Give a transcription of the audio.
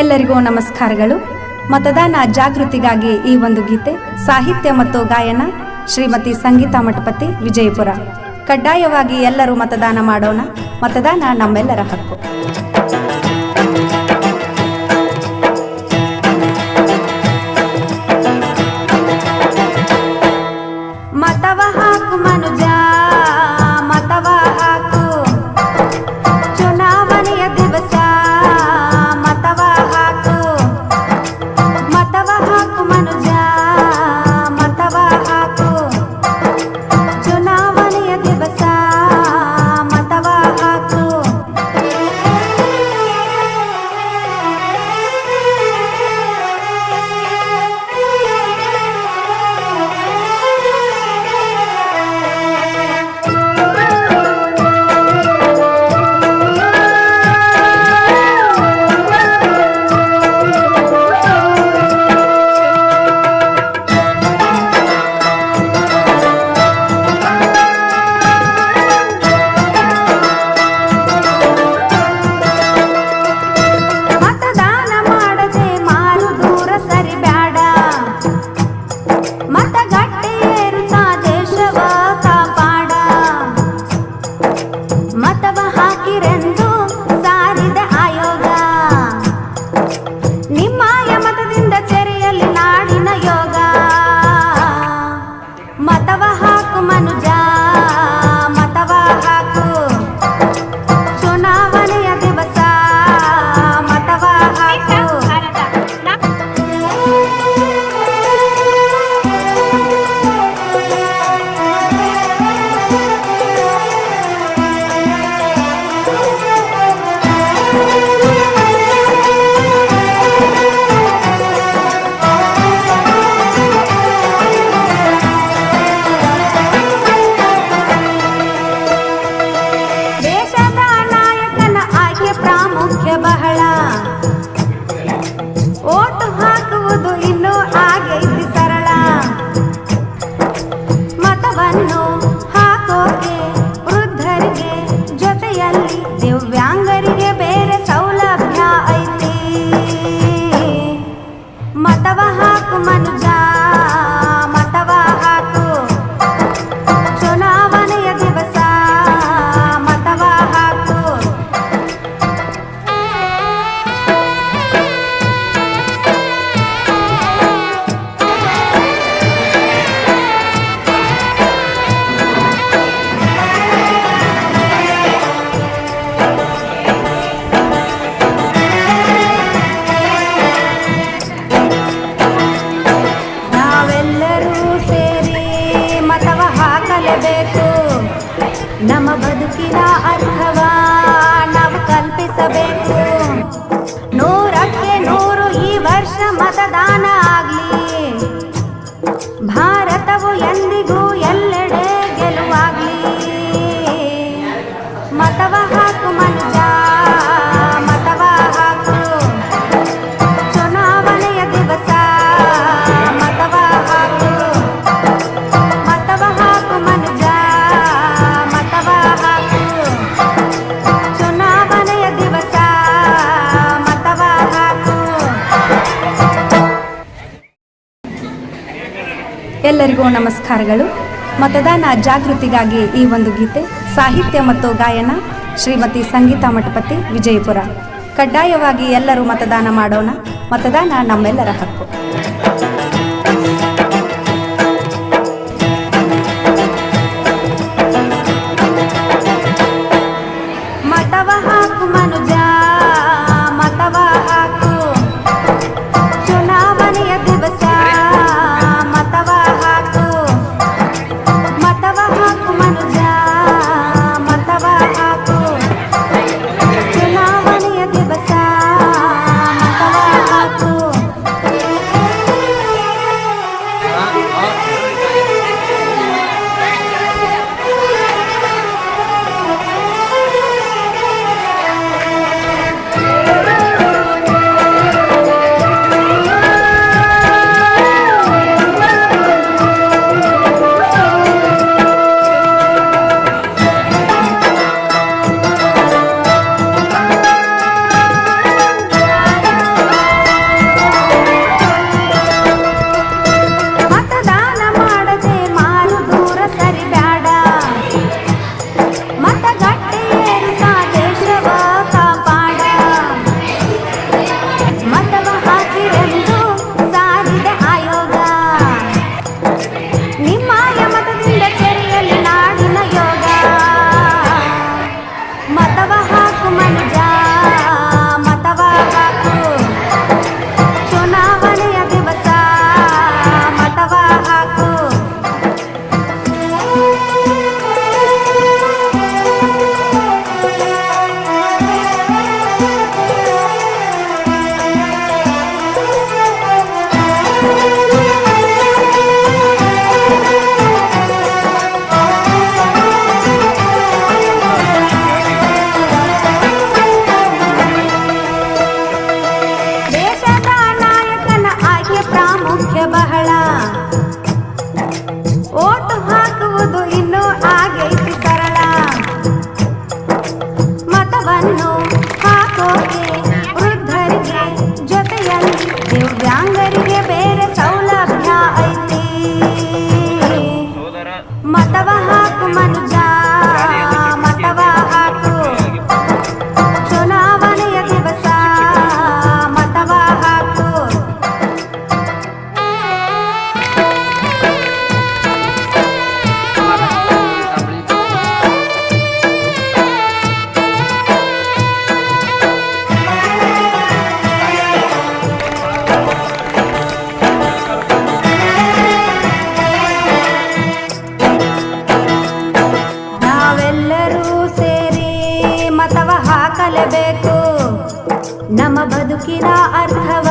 ಎಲ್ಲರಿಗೂ ನಮಸ್ಕಾರಗಳು. ಮತದಾನ ಜಾಗೃತಿಗಾಗಿ ಈ ಒಂದು ಗೀತೆ ಸಾಹಿತ್ಯ ಮತ್ತು ಗಾಯನ ಶ್ರೀಮತಿ ಸಂಗೀತಾ ಮಠಪತಿ, ವಿಜಯಪುರ. ಕಡ್ಡಾಯವಾಗಿ ಎಲ್ಲರೂ ಮತದಾನ ಮಾಡೋಣ. ಮತದಾನ ನಮ್ಮೆಲ್ಲರ ಹಕ್ಕು. ಮತವ ಹಾಕು ಮನುಜ, ಮತವ ಹಾಕು, ಚುನಾವಣೆಯ ದಿವಸ ಮತವ ಹಾಕು. ಮತವ ಹಾಕು ಮನುಜ, ಮತವ ಹಾಕು, ಚುನಾವಣೆಯ ದಿವಸ ಮತವ ಹಾಕು. ಬಹಳ ಓಟು ಹಾಕುವುದು ಇನ್ನೂ ಆಗೈತಿ ಸರಳ. ಮತವನ್ನು ಹಾಕೋಕೆ ವೃದ್ಧರಿಗೆ ಜೊತೆಯಲ್ಲಿ ದಿವ್ಯಾಂಗರಿಗೆ ಬೇರೆ ಸೌಲಭ್ಯ ಐತಿ. ಮತವ ಹಾಕು ಮನುಜ, ಮತವ ಹಾಕು, ಚುನಾವಣೆಯ ದಿವಸ ಮತವ ಹಾಕು. ನಮ್ಮ ಬದುಕಿನ ಅರ್ಥವ ನಾವು ಕಲ್ಪಿಸಬೇಕು. 100ಕ್ಕೆ 100 ಈ ವರ್ಷ ಮತದಾನ ಆಗ್ಲಿ. ಭಾರತವು ಎಂದಿಗೂ ಎಲ್ಲೆಡೆ ಗೆಲುವಾಗ್ಲಿ. ಮತವ ಹಾಕು ಮನುಜ, ಮತವ ಹಾಕು, ಚುನಾವಣೆಯ ದಿವಸ ಮತವ ಹಾಕು. ಮತವ ಹಾಕು ಮನುಜ, ಮತವ ಹಾಕು, ಚುನಾವಣೆಯ ದಿವಸ ಮತವ ಹಾಕು. ಎಲ್ಲರಿಗೂ ನಮಸ್ಕಾರಗಳು. ಮತದಾನ ಜಾಗೃತಿಗಾಗಿ ಈ ಒಂದು ಗೀತೆ ಸಾಹಿತ್ಯ ಮತ್ತು ಗಾಯನ ಶ್ರೀಮತಿ ಸಂಗೀತಾ ಮಠಪತಿ, ವಿಜಯಪುರ. ಕಡ್ಡಾಯವಾಗಿ ಎಲ್ಲರೂ ಮತದಾನ ಮಾಡೋಣ. ಮತದಾನ ನಮ್ಮೆಲ್ಲರ ಹಕ್ಕು. ಮತವ ಹಾಕು ಮನುಜ, ಮತವ ಹಾಕು, ಚುನಾವಣೆಯ ದಿವಸ ಮತವ ಹಾಕು. ಮತವ ಹಾಕು ಮನುಜ, ಮತವ ಹಾಕು, ಚುನಾವಣೆಯ ದಿವಸ ಮತವ ಹಾಕು. ಮುಖ್ಯ ಬಹಳ. ಓಟು ಹಾಕುವುದು ಇನ್ನೂ ಆಗೈತಿ ಸರಳ. ಮತವನ್ನು ಹಾಕೋಕೆ ವೃದ್ಧರಿಗೆ ಜೊತೆಯಲ್ಲಿ ದಿವ್ಯಾಂಗರಿಗೆ ಬೇರೆ ಸೌಲಭ್ಯ ಐತಿ. ಮತವ ಹಾಕು ಮನುಜ, ಮತವ ಹಾಕು, ಚುನಾವಣೆಯ ದಿವಸ ಮತವ ಹಾಕು. ನಾವೆಲ್ಲರೂ ಸೇರಿ ಮತವ ಹಾಕಲೇಬೇಕು. ನಮ್ಮ ಬದುಕಿನ ಅರ್ಥವ